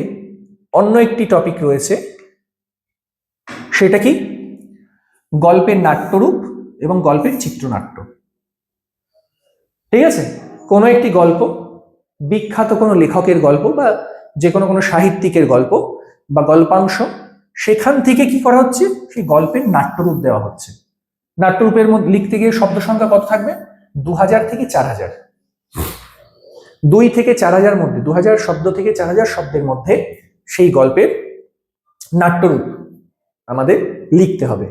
অন্য একটি টপিক রয়েছে, সেটা কি? গল্পের নাট্যরূপ এবং গল্পের চিত্রনাট্য। ঠিক আছে, কোনো একটি গল্প, বিখ্যাত কোনো লেখকের গল্প বা যে কোনো সাহিত্যিকের গল্প বা গল্পাংশ, সেখান থেকে কি করা হচ্ছে? সেই গল্পের নাট্যরূপ দেওয়া হচ্ছে। নাট্যরূপের মধ্যে লিখতে গিয়ে শব্দ সংখ্যা কত থাকবে? 2000 থেকে 4000। 2 থেকে 4000 মধ্যে, 2000 শব্দ থেকে 4000 শব্দের মধ্যে সেই গল্পের নাট্যরূপ আমাদের লিখতে হবে।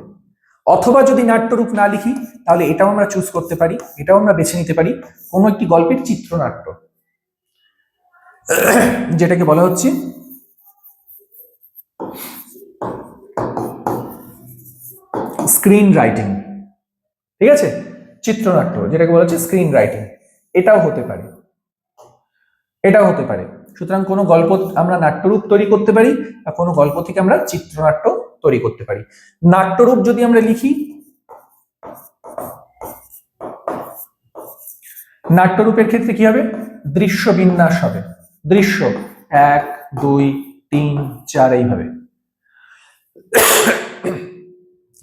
অথবা যদি নাট্যরূপ না লিখি তাহলে এটাও আমরা চুজ করতে পারি, এটাও আমরা বেছে নিতে পারি, কোনো একটি গল্পের চিত্রনাট্য, যেটাকে বলা হচ্ছে স্ক্রিন রাইটিং। ঠিক আছে, চিত্রনাট্য যেটাকে বলা হচ্ছে স্ক্রিন রাইটিং, এটাও হতে পারে, এটাও হতে পারে। সুতরাং কোনো গল্প আমরা নাট্যরূপ তৈরি করতে পারি বা কোনো গল্প থেকে আমরা চিত্রনাট্য তৈরি করতে পারি। নাট্যরূপ যদি আমরা লিখি, নাট্যরূপের ক্ষেত্রে কি হবে? দৃশ্য বিন্যাস হবে। দৃশ্য 1 2 3 4 এইভাবে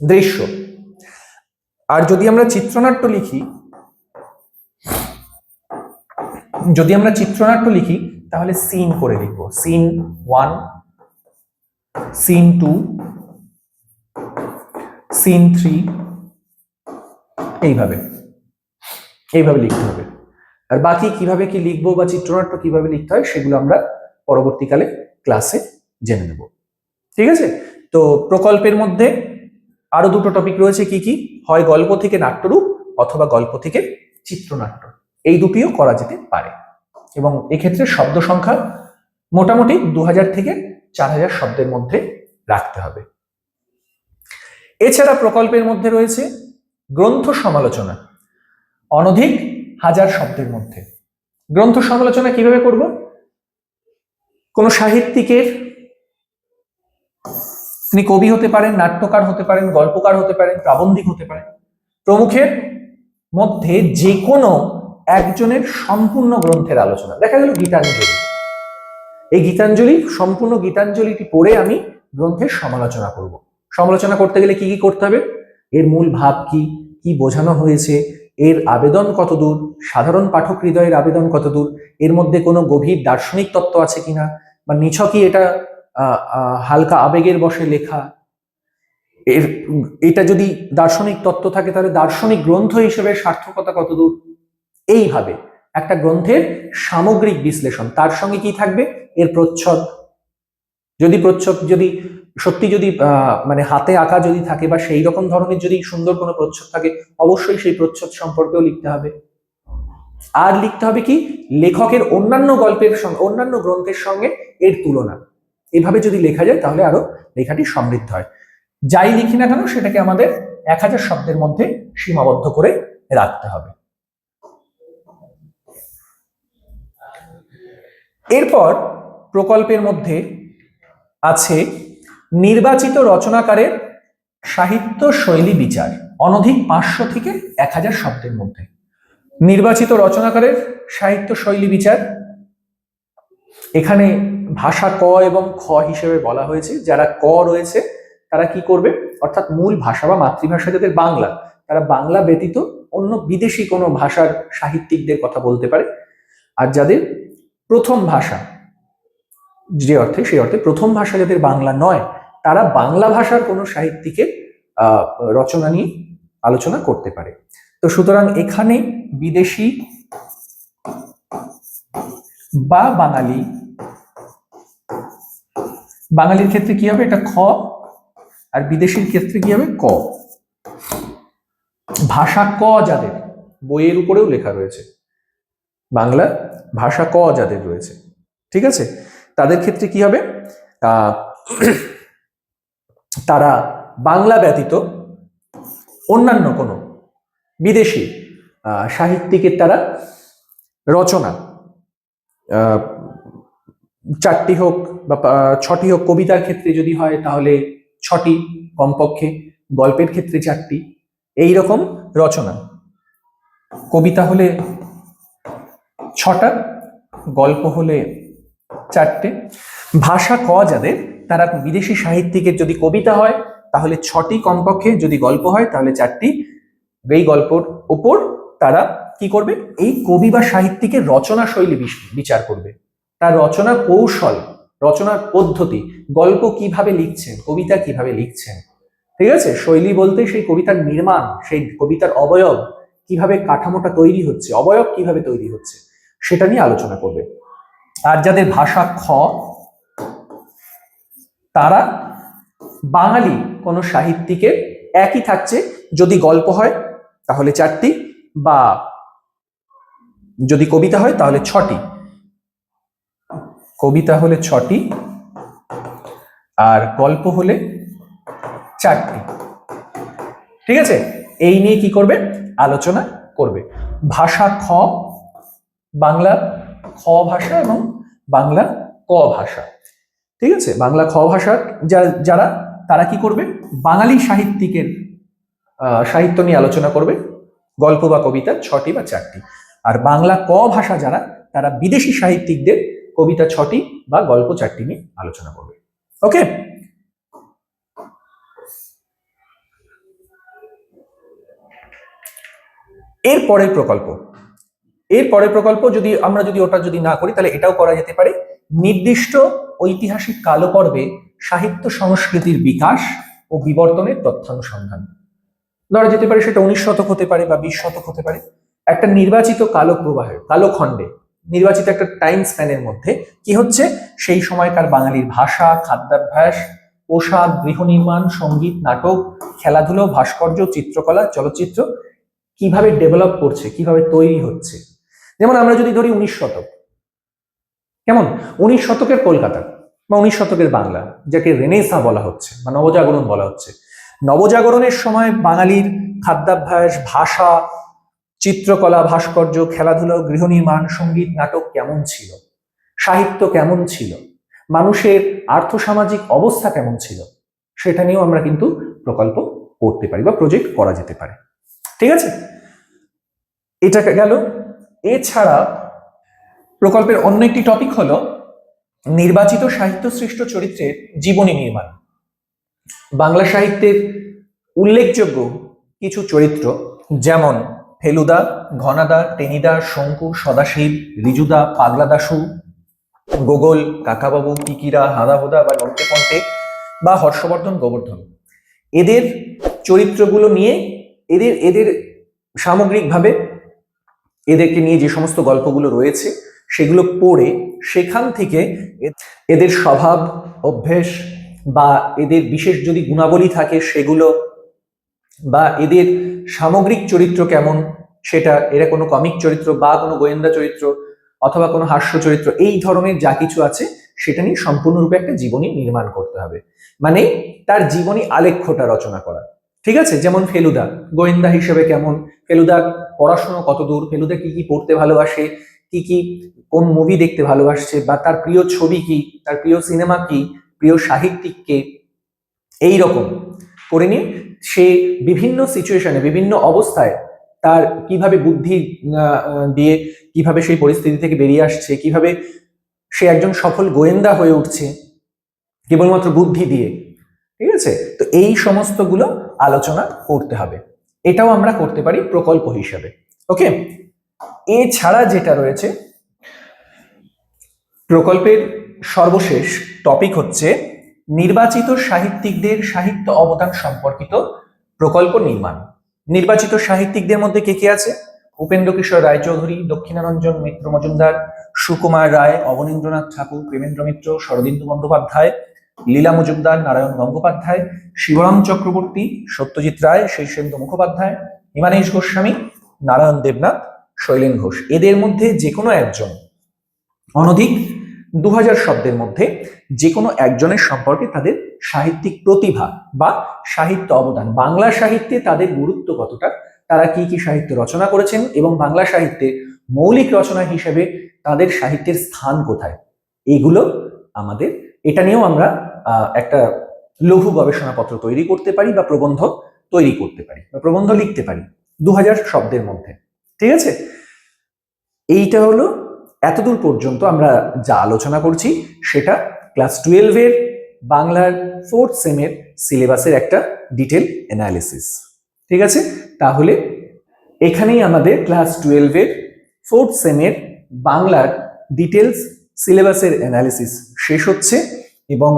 দৃশ্য। আর যদি আমরা চিত্রনাট্য লিখি, তাহলে সিন করে লিখবো। সিন 1, সিন 2, সিন 3, এইভাবে লিখতে হবে। আর বাকি কিভাবে কি লিখবো বা চিত্রনাট্য কিভাবে লিখতে হয় সেগুলো আমরা পরবর্তীকালে ক্লাসে জেনে নেব। ঠিক আছে, তো প্রকল্পের মধ্যে আরো দুটো টপিক রয়েছে, কি কি? হয় গল্প থেকে নাট্যরূপ অথবা গল্প থেকে চিত্রনাট্য, এই দুটিও করা যেতে পারে। এবং এক্ষেত্রে শব্দ সংখ্যা মোটামুটি 2000 থেকে 4000 শব্দের মধ্যে রাখতে হবে। এছাড়া প্রকল্পের মধ্যে রয়েছে গ্রন্থ সমালোচনা, অনধিক 1000 শব্দের মধ্যে। গ্রন্থ সমালোচনা কিভাবে করব? কোন সাহিত্যিকের, তিনি কবি হতে পারেন, নাট্যকার হতে পারেন, গল্পকার হতে পারেন, প্রাবন্ধিক হতে পারেন, প্রমুখের মধ্যে যে কোনো একজনের সম্পূর্ণ গ্রন্থের আলোচনা। দেখা গেল গীতাঞ্জলি, এই গীতাঞ্জলি, সম্পূর্ণ গীতাঞ্জলিটি পড়ে আমি গ্রন্থের সমালোচনা করব। সমালোচনা করতে গেলে কি কি করতে হবে? এর মূল ভাব কি, কি বোঝানো হয়েছে, এর আবেদন কতদূর, সাধারণ পাঠক হৃদয়ের আবেদন কতদূর, এর মধ্যে কোনো গভীর দার্শনিক তত্ত্ব আছে কিনা, বা নিছকই এটা হালকা আবেগের বশে লেখা। এটা যদি দার্শনিক তত্ত্ব থাকে তাহলে দার্শনিক গ্রন্থ হিসেবে সার্থকতা কতদূর। এইভাবে একটা গ্রন্থের সামগ্রিক বিশ্লেষণ, তার সঙ্গে কি থাকবে? এর প্রচ্ছদ, যদি সত্যি যদি মানে হাতে আঁকা যদি থাকে বা সেই রকম ধরনের যদি সুন্দর কোনো প্রচ্ছদ থাকে, অবশ্যই সেই প্রচ্ছদ সম্পর্কেও লিখতে হবে। আর লিখতে হবে কি? লেখকের অন্যান্য গল্পের সঙ্গে, অন্যান্য গ্রন্থের সঙ্গে এর তুলনা। এভাবে যদি লেখা যায় তাহলে আরো লেখাটি সমৃদ্ধ হয়। যাই লিখি না কেন সেটাকে আমাদের 1000 শব্দের মধ্যে সীমাবদ্ধ করে রাখতে হবে। এরপর প্রকল্পের মধ্যে আছে নির্বাচিত রচনাকারের সাহিত্য শৈলী বিচার, অনধিক 500 থেকে 1000 শব্দের মধ্যে। নির্বাচিত রচনাকারের সাহিত্য শৈলী বিচার, এখানে ভাষা ক এবং খ হিসেবে বলা হয়েছে। যারা ক রয়েছে তারা কি করবে? অর্থাৎ মূল ভাষা বা মাতৃভাষা যাদের বাংলা, তারা বাংলা ব্যতীত অন্য বিদেশি কোনো ভাষার সাহিত্যিকদের কথা বলতে পারে। আর যাদের প্রথম ভাষা, যে অর্থে, সেই অর্থে প্রথম ভাষা যাদের বাংলা নয়, তারা বাংলা ভাষার কোনো সাহিত্যিকের রচনা নিয়ে আলোচনা করতে পারে। তো সুতরাং এখানে বিদেশি বা বাঙালি, বাঙালির ক্ষেত্রে কি হবে? এটা খ, আর বিদেশির ক্ষেত্রে কি হবে? ক। ভাষা ক যাদের, বইয়ের উপরেও লেখা রয়েছে, বাংলা ভাষা ক যাদের রয়েছে, ঠিক আছে, তাদের ক্ষেত্রে কি হবে? তারা বাংলা ব্যতীত অন্যান্য কোনো বিদেশি সাহিত্যিকের তারা রচনা, 4টি হোক বা 6টি হোক, কবিতার ক্ষেত্রে যদি হয় তাহলে 6টি কমপক্ষে, গল্পের ক্ষেত্রে 4টি, এই রকম রচনা। কবিতা হলে 6টা, গল্প হলে 4টে। ভাষা ক যাদের, তারা বিদেশি সাহিত্যিকের যদি কবিতা হয় তাহলে 6টি কমপক্ষে, যদি গল্প হয় তাহলে 4টি। এই গল্পর উপর তারা কি করবে, এই কবি বা সাহিত্যিকের রচনা শৈলী বিচার করবে, তার রচনা কৌশল, রচনার পদ্ধতি, গল্প কিভাবে লিখছেন, কবিতা কিভাবে লিখছেন, ঠিক আছে। শৈলী বলতে সেই কবিতার নির্মাণ, সেই কবিতার অবয়ব কিভাবে, কাঠামোটা তৈরি হচ্ছে, অবয়ব কিভাবে তৈরি হচ্ছে, সেটা নিয়ে আলোচনা করবে। আর যাদের ভাষা খ, তারা বাঙালি কোন সাহিত্যিকের একই থাকছে, যদি গল্প হয় তাহলে 4টি, বা যদি কবিতা হয় তাহলে 6টি। কবিতা হলে 6টি আর গল্প হলে 4টি, ঠিক আছে। এই নিয়ে কি করবে, আলোচনা করবে। ভাষা খ, বাংলা খ ভাষা এবং বাংলা ক ভাষা, ঠিক আছে। বাংলা খ ভাষার যারা, তারা কি করবে, বাঙালি সাহিত্যিকের সাহিত্য নিয়ে আলোচনা করবে, গল্প বা কবিতা 6টি বা 4টি। আর বাংলা ক ভাষা যারা, তারা বিদেশি সাহিত্যিকদের কবিতা 6টি বা গল্প 4টি নিয়ে আলোচনা করবে। ওকে, এর পরের প্রকল্প যদি আমরা ওটা যদি না করি তাহলে এটাও করা যেতে পারে। নির্দিষ্ট ঐতিহাসিক কালপর্বে সাহিত্য সংস্কৃতির বিকাশ ও বিবর্তনের তথ্যানুসন্ধান। ধরা যেতে পারে সেটা 19 শতক হতে পারে বা 20 শতক হতে পারে। একটা নির্বাচিত কালপ্রবাহে, কালখণ্ডে, নির্বাচিত একটা টাইম স্প্যানের মধ্যে কি হচ্ছে, সেই সময়কার বাঙালির ভাষা, খাদ্যাভ্যাস, পোশাক, গৃহ নির্মাণ, সঙ্গীত, নাটক, খেলাধুলো, ভাস্কর্য, চিত্রকলা, চলচ্চিত্র কিভাবে ডেভেলপ করছে, কিভাবে তৈরি হচ্ছে। যেমন আমরা যদি ধরি 19 শতক, কেমন 19 শতকের কলকাতা বা 19 শতকের বাংলা, যাকে রেনেসাঁ বলা হচ্ছে বা নবজাগরণ বলা হচ্ছে। নবজাগরণের সময় বাঙালির খাদ্যাভ্যাস, ভাষা, চিত্রকলা, ভাস্কর্য, খেলাধুলা, গৃহ নির্মাণ, সঙ্গীত, নাটক কেমন ছিল, সাহিত্য কেমন ছিল, মানুষের আর্থসামাজিক অবস্থা কেমন ছিল, সেটা নিয়েও আমরা কিন্তু প্রকল্প করতে পারি বা প্রজেক্ট করা যেতে পারে, ঠিক আছে। এটা গেল। এছাড়া প্রকল্পের অন্য একটি টপিক হলো নির্বাচিত সাহিত্য সৃষ্ট চরিত্রের জীবনী নির্মাণ। বাংলা সাহিত্যের উল্লেখযোগ্য কিছু চরিত্র যেমন ফেলুদা, ঘনাদা, টেনিদা, শঙ্কু, সদাশিব, রিজুদা, পাগলা দাশু, গোগল, কাকাবাবু, কিকিরা, হাদাহুদা বা নন্টেপন্টে বা হর্ষবর্ধন, গোবর্ধন, এদের চরিত্রগুলো নিয়ে এদের সামগ্রিকভাবে এদেরকে নিয়ে যে সমস্ত গল্পগুলো রয়েছে সেগুলো পড়ে সেখান থেকে এদের স্বভাব, অভ্যেস বা এদের বিশেষ যদি গুণাবলী থাকে সেগুলো, বা এদের সামগ্রিক চরিত্র কেমন সেটা, এরা কোনো কমিক চরিত্র বা কোনো গোয়েন্দা চরিত্র অথবা কোনো হাস্য চরিত্র, এই ধরনের যা কিছু আছে সেটা নিয়ে সম্পূর্ণরূপে একটা জীবনী নির্মাণ করতে হবে। মানে তার জীবনী আলেখ্যটা রচনা করা, ঠিক আছে। যেমন ফেলুদা গোয়েন্দা হিসেবে কেমন, ফেলুদা পড়াশোনা কতদূর, ফেলুদা কি কি পড়তে ভালোবাসে, কি কি কোন মুভি দেখতে ভালোবাসছে, বা তার প্রিয় ছবি কি, তার প্রিয় সিনেমা কি, প্রিয় সাহিত্যিক কে, এই রকম করে নিয়ে সে বিভিন্ন সিচুয়েশনে, বিভিন্ন অবস্থায় তার কিভাবে বুদ্ধি দিয়ে কিভাবে সেই পরিস্থিতি থেকে বেরিয়ে আসছে, কিভাবে সে একজন সফল গোয়েন্দা হয়ে উঠছে কেবলমাত্র বুদ্ধি দিয়ে, ঠিক আছে। তো এই সমস্তগুলো আলোচনা করতে হবে, এটাও আমরা করতে পারি প্রকল্প হিসাবে। ওকে, এছাড়া যেটা রয়েছে প্রকল্পের সর্বশেষ টপিক হচ্ছে নির্বাচিত সাহিত্যিকদের সাহিত্য অবদান সম্পর্কিত প্রকল্প নির্মাণ। নির্বাচিত সাহিত্যিকদের মধ্যে কে কে আছে? উপেন্দ্র কিশোর রায়চৌধুরী, দক্ষিণারঞ্জন মিত্র মজুমদার, সুকুমার রায়, অবনীন্দ্রনাথ ঠাকুর, প্রেমেন্দ্র মিত্র, শরদিন্দু বন্দ্যোপাধ্যায়, লীলা মজুমদার, নারায়ণ গঙ্গোপাধ্যায়, শিবরাম চক্রবর্তী, সত্যজিৎ রায়, শীর্ষেন্দু মুখোপাধ্যায়, হিমানীশ গোস্বামী, নারায়ণ দেবনাথ, শৈলেন ঘোষ। এদের মধ্যে যে কোনো একজন, অনধিক 2000 শব্দের মধ্যে যে কোনো একজনের সম্পর্কে তাদের সাহিত্যিক প্রতিভা বা সাহিত্য অবদান, বাংলা সাহিত্যে তাদের গুরুত্ব কতটা, তারা কি কি সাহিত্য রচনা করেছেন এবং বাংলা সাহিত্যে মৌলিক রচনা হিসেবে তাদের সাহিত্যের স্থান কোথায়, এইগুলো আমাদের, এটা নিয়েও আমরা একটা লঘু গবেষণাপত্র তৈরি করতে পারি বা প্রবন্ধ তৈরি করতে পারি বা প্রবন্ধ লিখতে পারি 2000 শব্দের মধ্যে। ঠিক আছে, এইটা হলো এতদূর পর্যন্ত আমরা যা আলোচনা করছি সেটা ক্লাস 12 এর বাংলার 4th সেমের সিলেবাসের একটা ডিটেল অ্যানালিসিস। ঠিক আছে, তাহলে এখানেই আমাদের ক্লাস 12 এর 4th সেমের বাংলার ডিটেলস সিলেবাসের অ্যানালিসিস শেষ হচ্ছে। এবং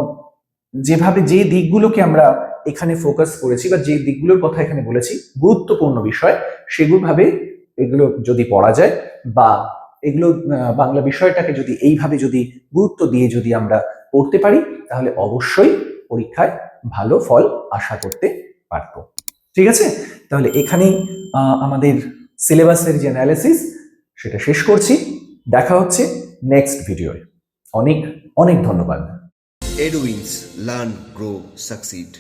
যেভাবে যে দিকগুলোকে আমরা এখানে ফোকাস করেছি বা যে দিকগুলোর কথা এখানে বলেছি গুরুত্বপূর্ণ বিষয়, সেগুলো ভাবে এগুলো যদি পড়া যায় বা এগুলো বাংলা বিষয়টাকে যদি এইভাবে যদি গুরুত্ব দিয়ে যদি আমরা পড়তে পারি, তাহলে অবশ্যই পরীক্ষায় ভালো ফল আশা করতে পারবো। ঠিক আছে, তাহলে এখানেই আমাদের সিলেবাসের যে অ্যানালিসিস সেটা শেষ করছি। দেখা হচ্ছে নেক্সট ভিডিওয়। অনেক অনেক ধন্যবাদ। EduWings, learn, grow, succeed.